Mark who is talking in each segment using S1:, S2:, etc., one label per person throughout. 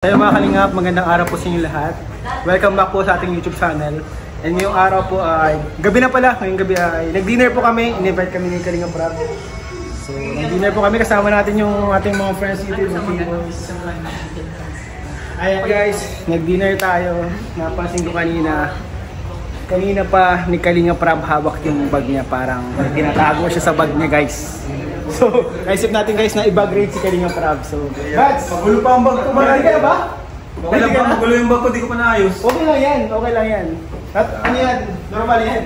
S1: Hello mga kalingap, magandang araw po sa inyo lahat. Welcome back po sa ating YouTube channel. And ngayong araw po ay, gabi na pala, ngayong gabi ay nag-dinner po kami, in-invite kami ni Kalingap Rab. So nag-dinner po kami, kasama natin yung ating mga friends YouTube na peoples. Ayan guys, nag-dinner tayo. Napansin ko kanina pa ni Kalingap Rab hawak yung bag niya, parang tinatago siya sa bag niya guys. So, naisip natin guys na i-bag rate si Kalingap Rab. So, Bads, magulo pa ang bag ko. Ready ka na ba?
S2: Okay lang ba? Magulo yung bag ko, di ko pa naayos.
S1: Okay lang yan, okay lang yan. At ano yan? Normal yan.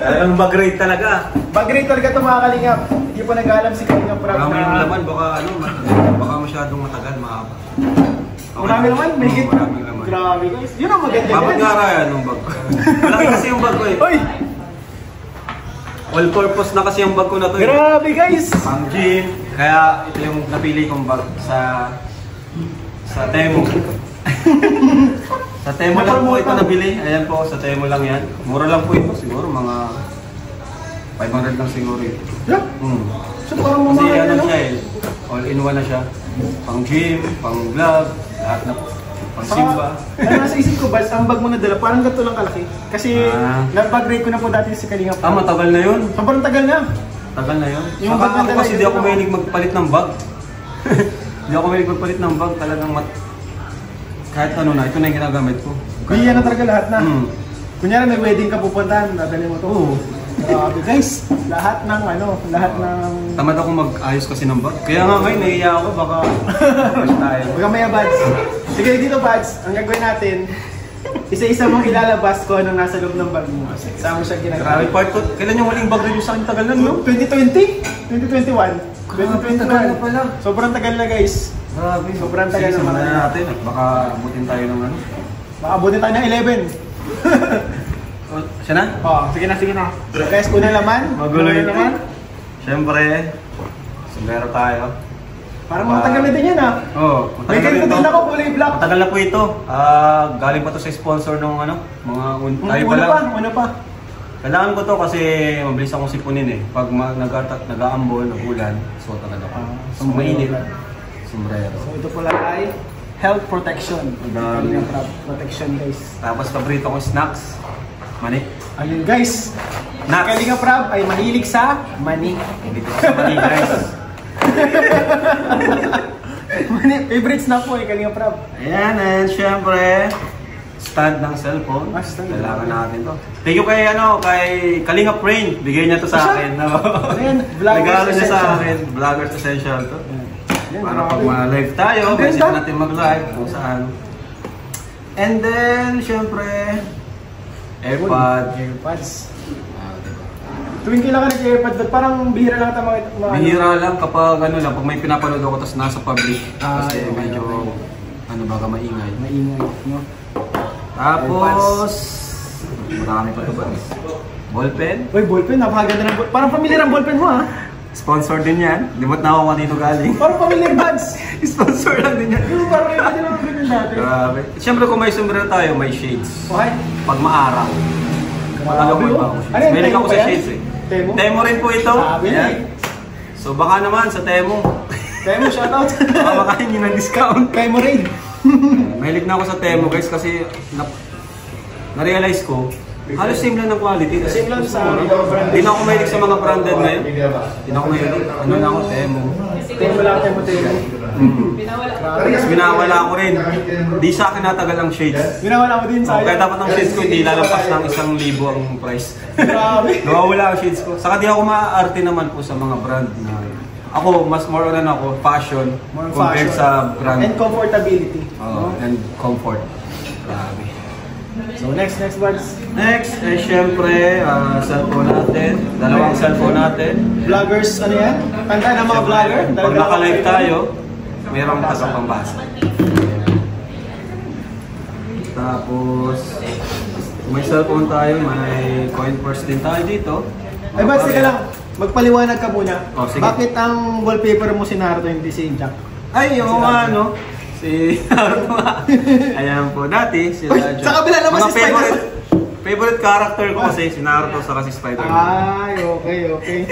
S2: Talagang bag rate talaga.
S1: Bag rate talaga ito mga Kalingap. Hindi pa nag-alam si Kalingap Rab
S2: Marami yung
S1: na...
S2: laman, baka masyadong matagal, mahaba.
S1: Marami naman, may hit.
S2: Marami naman.
S1: Grabe guys, yun ang maganda yan.
S2: Bakit nga kaya nung bag ko? Malaki kasi yung bag ko eh.
S1: Hoy!
S2: All purpose na kasi yung bag ko na to eh.
S1: Grabe guys!
S2: Pang gym. Kaya ito yung napili kong bag sa Temu. Sa Temu lang po ito nabili. Ayan po, sa Temu lang yan. Mura lang po ito. Siguro mga 500 lang siguro ito.
S1: Yeah? So parang
S2: Kasi
S1: mamahal
S2: ano
S1: na
S2: siya eh. All-in-one na siya. Pang gym, pang vlog, lahat na po. Pang simba.
S1: Ano nasa isip ko, Bads, ang bag mo na dala, parang ganito lang kalaki. Kasi nag-bag rate ko na po dati si Kalingap.
S2: Matagal na yun.
S1: Sobrang tagal na.
S2: Tagal na yun.
S1: Yung bag na
S2: Ako
S1: dala,
S2: kasi di ako mahilig magpalit ng bag. Di ako mahilig magpalit ng bag. Talagang kahit ano na, ito na yung ginagamit ko.
S1: Kaya na talaga lahat na. Kunyari may wedding ka pupuntahan, dadali mo to.
S2: Oo.
S1: Grabe guys, lahat ng
S2: Tamad ako mag-ayos kasi ng bag. Kaya nga ngayon, nahiya ako, baka push tayo.
S1: Huwag maya Bads. Sige dito Bads, ang gagawin natin, isa-isa mong ilalabas ko anong nasa loob ng bag mo. Saan mo siya
S2: Grabe
S1: ginagawa?
S2: part ko. Kailan yung huling bag review sa akin? Tagal na, no?
S1: 2020? 2021? 2021.
S2: tagal na pala.
S1: Sobrang tagal na guys.
S2: Grabe.
S1: Sobrang tagal
S2: Sige,
S1: naman.
S2: simulan na natin. At baka abutin tayo ng ano.
S1: Baka abutin tayo ng 11.
S2: Siya na?
S1: Oh, sige na. So guys, unang laman.
S2: Magulo
S1: Unang
S2: yun.
S1: laman.
S2: Siyempre, sumero tayo.
S1: Parang matagal na din yan ah.
S2: Oo.
S1: May ganito din ako, kulay black.
S2: Matagal na po ito. Galing pa to sa sponsor ng ano, mga tayo pa lang.
S1: Una pa.
S2: Kailangan ko to kasi mabilis akong sipunin eh. Pag nag-aambon, nagulan, suot agad ako. So mainit. Sombrero.
S1: So ito pala ay health protection.
S2: Dami.
S1: Protection guys.
S2: Tapos paborito kong snacks. Mani.
S1: Ayun guys.
S2: Nuts.
S1: Kalingap Rab ay mahilig sa mani.
S2: Dito sa mani guys.
S1: Mani, favorite snack po eh, Kalingap Rab.
S2: Ayan, and syempre, stand ng cellphone.
S1: Stand.
S2: Kailangan natin to. Thank you kay Kalingap Rain. Bigay niya to sa akin.
S1: Ayan, Vloggers
S2: Regalo niya sa
S1: Essential.
S2: akin. Vloggers Essential to.
S1: Ayan,
S2: Para
S1: grabe.
S2: pag ma-live tayo,
S1: Ang
S2: pwede
S1: ganda.
S2: natin mag-live kung saan. And then, syempre, AirPod.
S1: AirPods. Tuwing kailangan ng AirPods, parang bihira lang ito mga
S2: Bihira lang kapag ano lang, pag may pinapanood ako tapos nasa public. Kasi
S1: okay,
S2: medyo,
S1: okay.
S2: ano baga maingay.
S1: Maingay, no?
S2: Tapos, marami pa ito ba? Ballpen.
S1: Uy, ballpen, napakaganda ng ballpen. Parang familiar ang ballpen mo ha?
S2: Sponsor din yan. Limot na ako dito galing.
S1: Parang familiar Bads.
S2: Sponsor lang din yan.
S1: Parang may pwede naman ganyan dati.
S2: Grabe. Siyempre kung may sombrero tayo, may shades.
S1: Okay.
S2: Pag maaraw. Pag-avoid pa ako shades.
S1: Ano yan,
S2: May
S1: Temo
S2: ako
S1: ba
S2: sa
S1: yan?
S2: shades eh.
S1: Temo?
S2: Temo rin po ito.
S1: Sabi na
S2: Ayan.
S1: eh.
S2: So baka naman sa Temo.
S1: Temo, shoutout.
S2: Baka makain nyo ng discount.
S1: Temo rin.
S2: Mahilig na ako sa Temo guys kasi na-realize ko, halos same lang ng quality.
S1: Same lang sa
S2: Hindi na ako mahilig sa mga branded ngayon. Hindi na ako mahilig. Ano na ako, Temo.
S1: Temo lang, Temo.
S2: Tapos binawala ko rin. Di sa akin natagal ang shades.
S1: Binawala mo din sa
S2: Kaya dapat ang shades ko hindi lalabas ng 1,000 ang price.
S1: Grabe.
S2: Nawawala ang shades ko. Saka di ako maaarte naman po sa mga brand na ako, mas more on ako, fashion
S1: More
S2: compared
S1: fashion.
S2: sa brand.
S1: And comfortability.
S2: And comfort. Grabe.
S1: So next Bads.
S2: Next, eh syempre, cellphone natin. Dalawang cellphone natin.
S1: Vloggers, ano yan? Tanda ng mga vlogger?
S2: Pag naka-live tayo, mayroong tagapambasa. Tapos, may cellphone tayo, may coin purse din tayo dito.
S1: Ay Bads, sige lang. Magpaliwanag ka muna.
S2: Oh, sige.
S1: Bakit ang wallpaper mo si Naruto hindi si Jack?
S2: Ay, yung mga ano, si Naruto nga. Ayan po, dati sila
S1: Uy, sa kabila naman
S2: mga
S1: si Spider-Man.
S2: favorite character ko kasi si Naruto saka si Spider-Man.
S1: Ay, okay.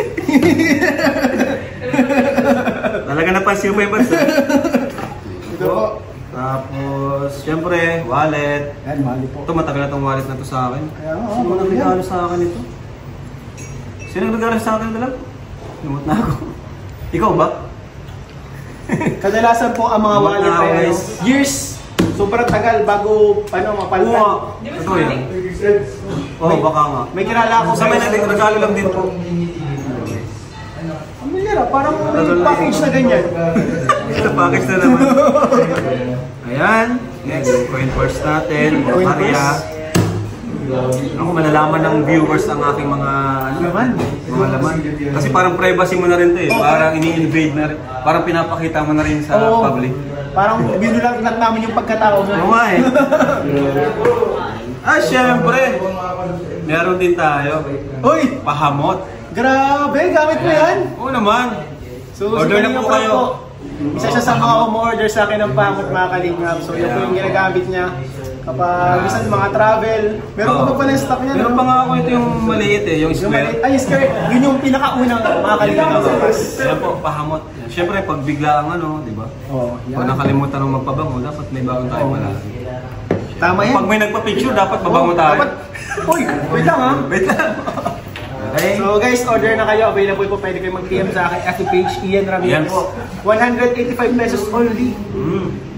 S2: Talaga napansin mo yung bansa.
S1: Ito po.
S2: Tapos, syempre, wallet.
S1: Yan, mali po.
S2: Ito, matagal na itong wallet na to sa akin.
S1: Kaya nga,
S2: Sino nang regalo sa akin ito? Sino nang regalo sa akin ito lang? Lumot na ako. Ikaw ba?
S1: Kadalasan po ang mga
S2: Lumot
S1: wallet
S2: na ako,
S1: ay
S2: guys.
S1: years. Sobrang tagal bago mapalitan.
S2: Oo. Ito yan. Oo, baka nga.
S1: May kilala ako
S2: Sa may regalo lang din po.
S1: Pamilyar, parang may package na ganyan.
S2: Ito, package na naman. Ayan. Next, yung coin purse natin.
S1: Coin
S2: Maria. Ako, malalaman ng viewers ang aking mga
S1: Laman.
S2: mga laman. Kasi parang privacy mo na rin ito eh. Parang ini-invade na rin. Parang pinapakita mo na rin sa
S1: Oo.
S2: public.
S1: Parang binulat namin yung pagkatao mo.
S2: Oo nga eh. Syempre. Meron din tayo.
S1: Uy!
S2: Pahamot.
S1: Grabe, gamit mo yan?
S2: Oo naman.
S1: So,
S2: Order
S1: si
S2: na po
S1: Kalinga
S2: kayo.
S1: Prab po, isa siya sa mga umorder sa akin ng pamot mga kalingap. So, yun po yung ginagamit niya. Kapag minsan mga travel, meron pa pala yung stock niya.
S2: Meron pa nga ako ito yung maliit eh, yung square.
S1: Ay, square. Yun yung pinakaunang mga kalingap.
S2: Ayan po, pahamot. Siyempre, pag bigla ang ano, di ba?
S1: Oh,
S2: Pag nakalimutan ng magpabango, dapat may bago tayo malaki.
S1: Tama yan.
S2: Pag may nagpa-picture, dapat mabango tayo.
S1: Dapat, uy, wait lang ha.
S2: Wait lang. Okay.
S1: So guys, order na kayo. Available po. Pwede kayo mag-PM sa akin. FB page, Ian Ramirez.
S2: Yan po.
S1: 185 pesos only.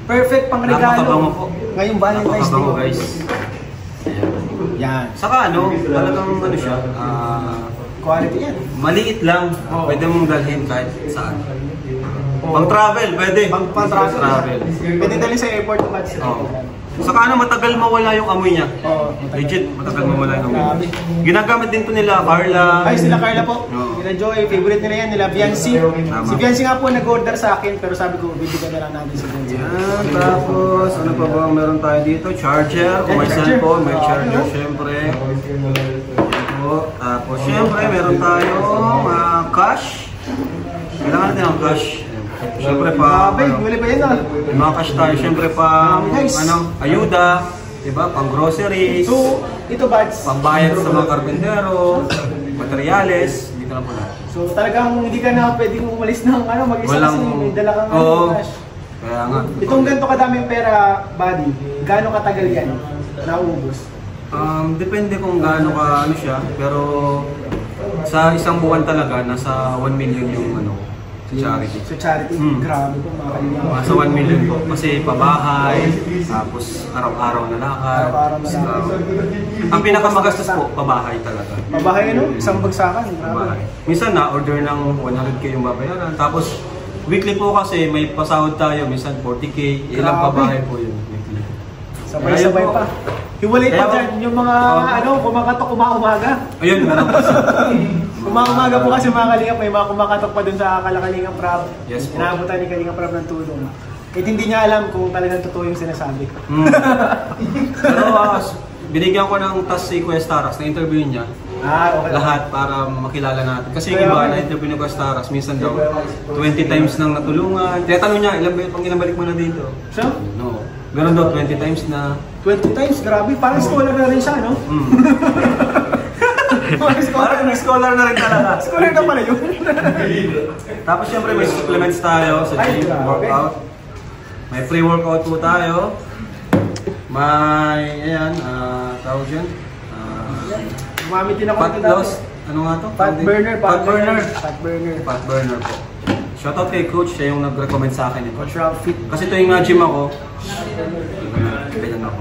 S1: Perfect pang
S2: Napakabango po.
S1: regalo. Ngayong Valentine's Day.
S2: Napakabango guys.
S1: Yan.
S2: Saka ano, talagang ano siya,
S1: Quality yan.
S2: maliit lang.
S1: Oo.
S2: Pwede mong dalhin kahit saan. Pang travel, pwede.
S1: Pang travel. Pwede dali sa airport pads.
S2: Oo. Saka ano, matagal mawala yung amoy niya.
S1: Oo.
S2: Legit, matagal mawala yung amoy.
S1: Grabe.
S2: Ginagamit din to nila, Carla.
S1: Ay, sila Carla po.
S2: Oo.
S1: Nila Joy, favorite nila yan. Nila Biancy.
S2: Tama.
S1: Si Biancy nga po nag-order sa akin, pero sabi ko, bibigyan na lang natin si Biancy.
S2: Yan, tapos ano pa ba meron tayo dito? Charger, kung may
S1: Charger.
S2: cellphone, may charger syempre. Yan po. Tapos syempre meron tayong cash. Kailangan natin ang cash. Syempre pa,
S1: Grabe, huli pa yan ah.
S2: may mga cash tayo. Syempre pang
S1: Nice.
S2: ayuda, diba? Pang groceries,
S1: So, ito Bads.
S2: pambayad sa mga karpentero, materyales, dito na po lahat.
S1: So, talagang hindi ka na pwedeng umalis ng mag-isa
S2: Walang,
S1: kasi may dala kang
S2: oo,
S1: cash.
S2: kaya nga.
S1: Itong ganito kadaming pera, buddy, gaano katagal yan nauubos?
S2: Depende kung gaano ka ano siya, pero sa isang buwan talaga nasa 1 million yung ano sa charity.
S1: Sa charity, grabe po mga kalingap.
S2: Nasa 1 million po kasi pabahay, tapos araw-araw na lakad.
S1: Araw-araw na lakad.
S2: Ang pinakamagastos po, pabahay talaga.
S1: Mabahay ano? Isang bagsakan,
S2: Pabahay.
S1: grabe.
S2: Minsan na order ng 100k yung babayaran, tapos weekly po kasi may pasahod tayo, minsan 40k, ilang
S1: Grabe.
S2: pabahay po yun weekly.
S1: Sabay-sabay
S2: Ayun po.
S1: pa. Hiwalay pa
S2: Kaya-
S1: dyan yung mga kumakatok umaumaga.
S2: Ayun, meron po.
S1: Umaumaga po kasi mga kalingap, may mga kumakatok pa dun sa Kalingap Prab.
S2: Yes po.
S1: Inaabutan ni Kalingap Prab ng tulong. Kahit hindi niya alam kung talagang totoo yung sinasabi.
S2: Pero binigyan ko ng task si Kuya Starax na interview niya.
S1: Okay.
S2: Lahat para makilala natin. Kasi yung
S1: Kaya
S2: iba
S1: okay.
S2: na interview ni Kuya Starax, minsan daw 20 times nang natulungan. Kaya tanong niya, ilang balik mo na dito?
S1: So,
S2: No. Meron daw 20 times na.
S1: 20 times, grabe. Parang scholar na rin siya, no? Parang scholar
S2: Parang scholar na rin talaga.
S1: Scholar na pala yun.
S2: Tapos syempre may supplements tayo sa
S1: Ay,
S2: gym,
S1: grabe.
S2: workout. May pre-workout po tayo. May, ayan, tawag dyan.
S1: Gumamit din ako
S2: Fat
S1: nito
S2: loss.
S1: dati.
S2: Ano nga to?
S1: Fat burner.
S2: Fat burner.
S1: Fat burner.
S2: Fat burner po. Shoutout kay Coach, siya yung nag-recommend sa akin ito.
S1: Coach Rob Fit.
S2: Kasi ito yung gym ako. Ganyan ako.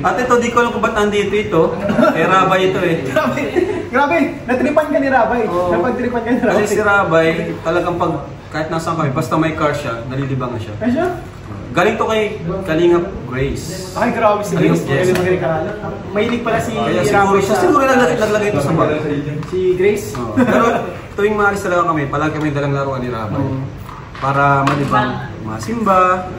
S2: At ito, di ko alam kung ba't nandito ito. Kay Rabay ito eh.
S1: Grabe. Grabe. Natripan ka ni Rabay.
S2: Oo.
S1: Napagtripan ka ni Rabay.
S2: Kasi si Rabay, talagang pag kahit nasaan kami, basta may car siya, nalilibangan siya.
S1: Ay siya?
S2: Galing to kay Kalingap Grace.
S1: Ay, grabe si Grace.
S2: Yes.
S1: Magaling ka. Mahilig pala si
S2: Kaya siguro,
S1: Rabay
S2: siya siguro naglagay ito sa bag.
S1: Si Grace.
S2: Oo. Pero tuwing maalis talaga kami, palagi kami dalang laruan ni Rabay. Para malibang masimba.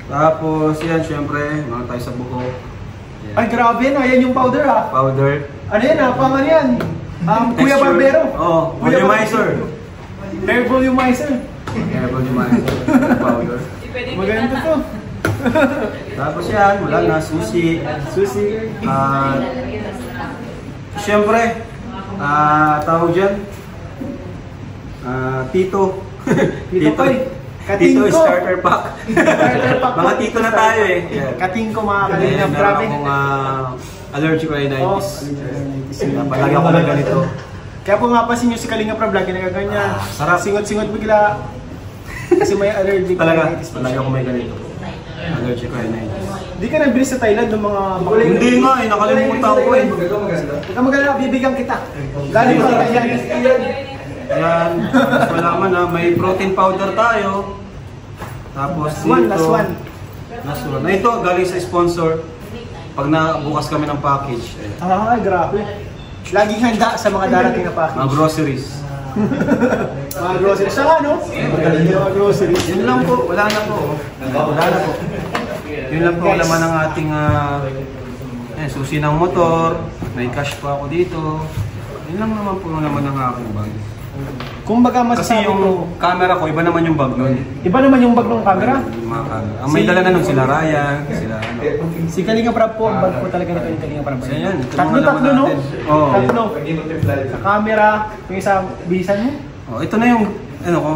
S2: Tapos yan, syempre, mga tayo sa buko. Yan.
S1: Ay, grabe na. Yan yung powder ha.
S2: Powder.
S1: Ano yan ha? Pang ano yan? Kuya
S2: Texture.
S1: Barbero.
S2: Oo,
S1: Kuya
S2: volumizer.
S1: Hair volumizer.
S2: Air volumizer. Powder.
S1: Maganda to.
S2: Tapos yan, wala na, susi.
S1: Susi.
S2: Siyempre, tawag dyan, Tito.
S1: Tito Koy.
S2: Tito
S1: Katingko.
S2: starter pack.
S1: Starter pack po.
S2: Mga tito na tayo eh. Yan.
S1: Katingko mga
S2: Ayan,
S1: kalingap.
S2: meron
S1: Grabe.
S2: akong allergic
S1: Oh,
S2: rhinitis.
S1: allergic
S2: Palagi ako na ganito.
S1: Kaya po nga pasin nyo si Kalinga Prab, lagi nagaganyan.
S2: Sarap.
S1: Singot-singot bigla. Kasi may allergic
S2: Talaga,
S1: rhinitis pa
S2: palagi
S1: siya.
S2: ako may ganito. Allergic rhinitis.
S1: Hindi ka nagbilis sa Thailand ng mga makulay.
S2: Hindi nga eh, nakalimutan ko eh.
S1: Huwag ka magalala, bibigyan kita. Galing sa Thailand.
S2: Ayan, mas malaman na may protein powder tayo. Tapos
S1: Last one, last one.
S2: Last one. Na ito, galing sa sponsor. Pag nabukas kami ng package. Ayan.
S1: Ay, grabe. Laging handa sa mga darating na
S2: Mga
S1: package.
S2: groceries.
S1: Mga groceries. Saka no? Mga groceries.
S2: Yun lang po, wala na po. Wala na po. Yun lang po ang laman ng ating susi ng motor. May cash pa ako dito. Yun lang naman po ang laman ng aking bag.
S1: Kumbaga
S2: Kasi
S1: masasabi ko,
S2: yung camera ko, iba naman yung bag nun.
S1: iba naman yung bag ng camera.
S2: Yung mga camera. Ang may dala na nun sila Ryan, sila ano.
S1: Si Kalinga Prab po, ang bag po talaga ni Kalinga Prab.
S2: Kasi yan, ito
S1: Tatlo,
S2: mga laman
S1: no?
S2: natin. Oo.
S1: Tatlo. Sa camera, yung isa, bisan mo.
S2: Oh, ito na yung, ano ko,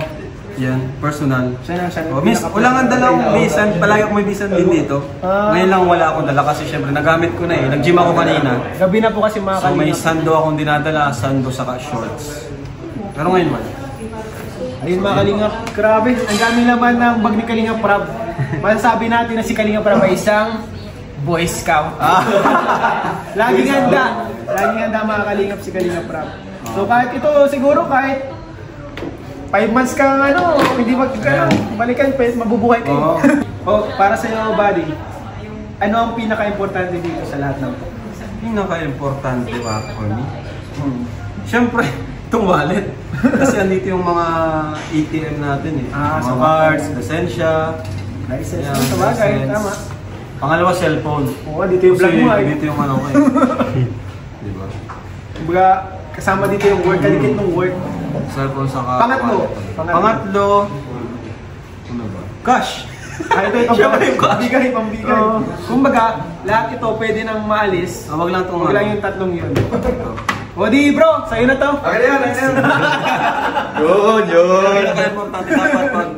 S2: yan, personal.
S1: Siya na,
S2: Oh, miss, wala nga dalawang bisan, palagi ako may bisan din dito. Ngayon lang wala akong dala kasi syempre nagamit ko na eh. Nag-gym ako kanina.
S1: Gabi na po kasi mga
S2: So may
S1: Kalinga.
S2: sando akong dinadala, sando saka shorts. Pero ngayon wala.
S1: Ayun mga Kalinga, grabe. Ang dami naman ng bag ni Kalinga Prab. Masasabi natin na si Kalinga Prab ay isang Boy Scout. Laging handa. Laging handa mga Kalingap si Kalinga Prab. So kahit ito, siguro kahit 5 months kang hindi balikan, mabubuhay kayo. Oh, para sa iyo, buddy, ano ang pinaka-importante dito sa lahat ng ito?
S2: Pinaka-importante ba for me? Siyempre, itong wallet. Kasi andito yung mga ATM natin eh.
S1: Ah,
S2: Mga
S1: so
S2: cards, lisensya.
S1: License
S2: Yan,
S1: mo sa bagay,
S2: license.
S1: tama.
S2: Pangalawa, cellphone.
S1: Oo, dito yung vlog
S2: Kasi
S1: mo ay.
S2: dito yung ano ko eh. Diba?
S1: Kumbaga, kasama dito yung work, kalikit ng work.
S2: Cellphone saka
S1: Pangatlo.
S2: wallet. Pangatlo. Ano ba? Cash!
S1: Ay, ito,
S2: Siyempre yung cash.
S1: pambigay, pambigay. Kumbaga, lahat ito pwede nang maalis.
S2: Wag lang itong
S1: Huwag lang yung tatlong yun. O di bro, sa'yo na to.
S3: Okay na yan, okay na yan. Yun.
S2: Pinaka-importante dapat pag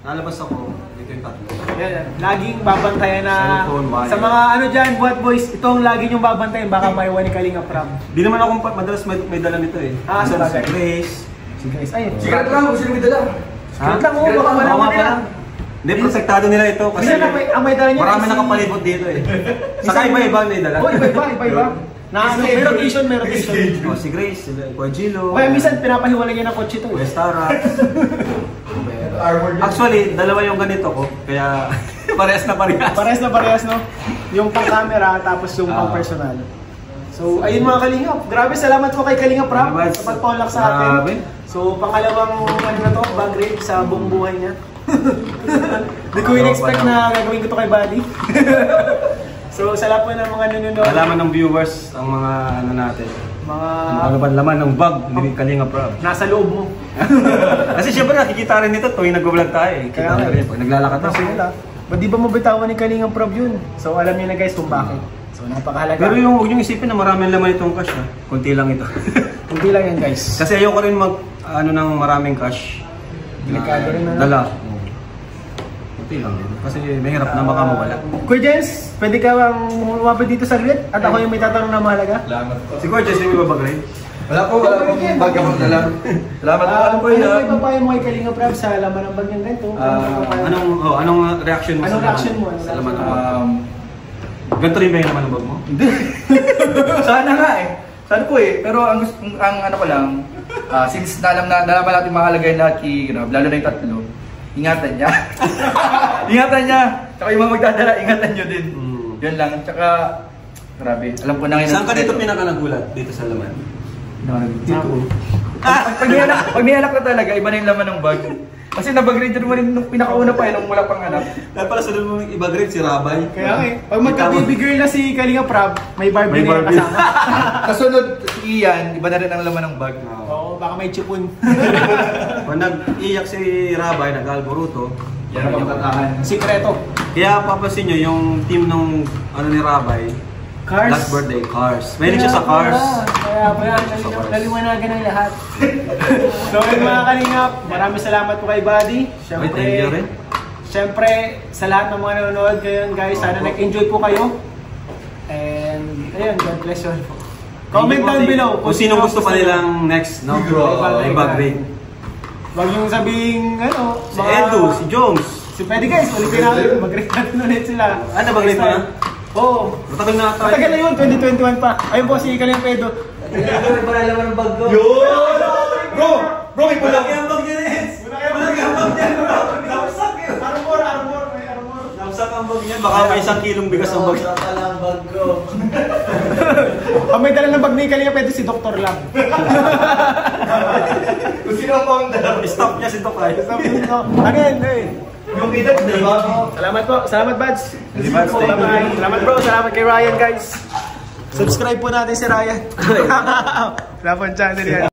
S2: nalabas ako, dito yung tatlo.
S1: Yan, laging babantayan na
S2: Cellphone, wallet.
S1: sa mga dyan, buhat boys, itong lagi niyong babantayan, baka maiwan ni Kalinga Prab.
S2: Di naman ako madalas may dala nito eh.
S1: Ah,
S2: Minsan
S1: sabagay.
S2: si Grace.
S1: Si guys, ay,
S3: Secret lang kung sino may dala.
S1: Secret lang,
S3: Secret
S1: baka
S3: lang,
S1: malaman
S2: Oo,
S1: nila.
S2: pala. Hindi, protektado nila ito kasi
S1: Kasi ang may dala niya
S2: marami
S1: ay si-
S2: nakapalibot dito eh. Saka iba-iba may dala.
S1: Oh, iba-iba. May rotation, may rotation.
S2: Oh, si Grace, si Kuya Gilo.
S1: Kaya minsan pinapahiwalay niya ng kotse to.
S2: Kuya Stara.
S3: Armored yun.
S2: Actually, dalawa yung ganito ko. Kaya parehas na parehas.
S1: Parehas na parehas, no? Yung pang camera, tapos yung pang personal. So, ayun mga Kalinga. Grabe, salamat po kay Kalinga Prab
S2: Grabe.
S1: sa pagpaulak sa
S2: Grabe.
S1: atin. So, pangalawang na to, bag raid sa buong buhay niya. Hindi ko in-expect na gagawin ko to kay Buddy. So, sa lahat po ng mga nanonood,
S2: Malaman ng viewers ang mga ano natin.
S1: mga
S2: Ano ba laman ng bag ni Kalinga Prab.
S1: nasa loob mo.
S2: Kasi syempre nakikita rin nito tuwing nag-vlog tayo eh.
S1: Kaya
S2: Kita
S1: nga
S2: rin
S1: eh.
S2: pag naglalakad
S1: Kasi
S2: ako.
S1: wala. Ba't di ba mabitawan ni Kalinga Prab yun? So, alam niyo na guys kung bakit. So, napakahalaga.
S2: Pero yung huwag niyong isipin na maraming laman itong cash ha. Kunti lang ito.
S1: Hindi lang yan guys.
S2: Kasi ayoko rin ng maraming cash.
S1: Delikado rin na.
S2: Dala. Kunti lang din. Kasi mahirap na baka mawala.
S1: Kuya Jens, pwede ka bang lumapit dito sa grid? At ako yung may tatanong na mahalaga?
S3: Salamat po.
S2: Siguro just yung iba bagay.
S3: Wala po bag akong dala. Salamat po. Ano po yun?
S1: Ano yung papayo mo kay Kalinga Prab sa laman ng bag niyang ganito?
S2: Anong reaction mo
S1: Anong
S2: sa
S1: reaction mo?
S2: Sa laman ng bag? Ganito rin ba yung laman ng bag mo?
S3: Sana nga eh. Sana po eh. Pero ang ano ko lang, since nalaman natin mahalaga yung lahat kay Grab, lalo na yung tatlo, ingatan niya. Ingatan niya. Tsaka yung mga magdadala, ingatan niyo din. Yun lang. Tsaka, grabe. Alam ko na ngayon.
S2: Saan ka dito pinaka-nagulat? Dito sa laman?
S3: Dito. Pag nianak na talaga, iba na yung laman ng bag. Kasi nabag-grade naman rin nung pinakauna pa nung wala pang anak.
S2: Dahil pala sunod mo yung iba grade si Rabay.
S1: Kaya nga eh. Pag magka-baby girl na si Kalinga Prab, may Barbie
S2: May
S1: na yung
S2: Barbie.
S1: kasama.
S3: Kasunod, si Ian, iba na rin ang laman ng bag.
S1: Oo, baka may chipon.
S2: Pag nag-iyak si Rabay, nag-alboruto,
S3: Yan ang pagkakahan.
S1: Sikreto.
S2: kaya papasin nyo yung team ng ano ni Rabay,
S1: Cars.
S2: last birthday, Cars. Mahilig siya sa Cars.
S1: Kaya pala, naliwanagan ng lahat. So yun mga kalingap, maraming salamat po kay Buddy.
S2: Thank you rin.
S1: Siyempre, sa lahat ng mga nanonood ngayon guys, sana nag-enjoy po kayo. And ayun, God bless you. Comment down below
S2: kung sino gusto pa nilang next, no? Ibag Rig.
S1: Huwag yung sabing, ano,
S2: Si Edu, si Jones.
S1: Pwede guys, ulitin natin, mag-rate natin ulit sila.
S2: Ano, mag-rate mo na?
S1: Oo.
S2: Matagal na tayo.
S1: Matagal na yun, 2021 pa. Ayun po, si Kaling Pedro.
S3: Ito, para naman ang bag ko. Yun! Bro, may pulang.
S2: Malaki ang bag niya, Nets. Malaki ang bag niya, bro. Napsak yun.
S1: Armor, may armor.
S2: Napsak ang bag niya. Baka may 1 kilong bigas ang bag.
S3: Pala ang bag ko.
S1: Ang may dala ng bag ni Kaling Pedro si Dr. Lab.
S3: Kung sino ang pang dalawa.
S2: Stop niya si Tokay.
S1: Again, hey.
S3: Yung edad, di ba?
S1: Salamat po. Salamat, Buds.
S2: Buds, thank you.
S1: Bye-bye. Salamat bro. Salamat kay Ryan, guys. Subscribe po natin si Ryan. Wala po ang channel yan.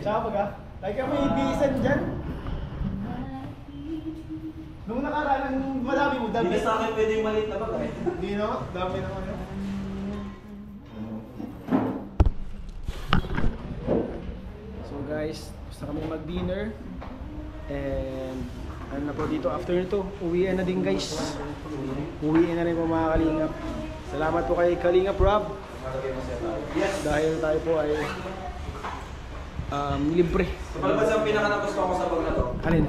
S1: Tsaka pag like may bisan dyan. Nung nakaraan, madami mo, dami.
S2: Hindi sa akin pwede yung maliit na bag eh.
S1: Hindi no? Dami naman yun. So guys, gusto kami mag-dinner. And ano na po dito, after nito, uwian na din guys. Uwiin na rin po mga Kalingap. Salamat po kay Kalingap Rob. Dahil tayo po ay libre.
S2: Palabas ang pinaka-nagustuhan ko sa bag na to.
S1: Alin?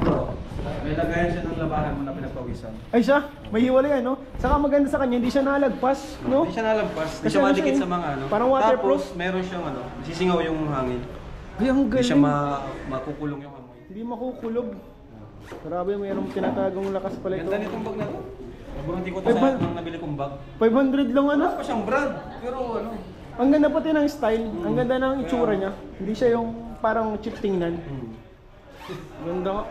S2: May lagayan siya ng labahan mo na pinagpawisan.
S1: Ay siya, may hiwalay ano? Saka maganda sa kanya, hindi siya nalagpas, no?
S2: Hindi siya nalampas. Hindi
S1: Kasi
S2: siya
S1: ano
S2: madikit
S1: siya
S2: sa
S1: eh,
S2: mga ano.
S1: parang waterproof.
S2: Tapos meron siyang ano, sisingaw yung hangin.
S1: Ay, ang
S2: Hindi siya
S1: galing.
S2: makukulong yung amoy.
S1: Hindi makukulog. Grabe, mayroong tinatagong lakas pala ito.
S2: Ganda nitong bag na to. Sobrang hindi ko to sa nang nabili kong bag.
S1: 500 lang ano?
S2: Wala pa siyang brand. Pero ano.
S1: Ang ganda pati ng style. Ang ganda ng itsura niya. Hindi siya yung parang cheap tingnan. Ganda nga.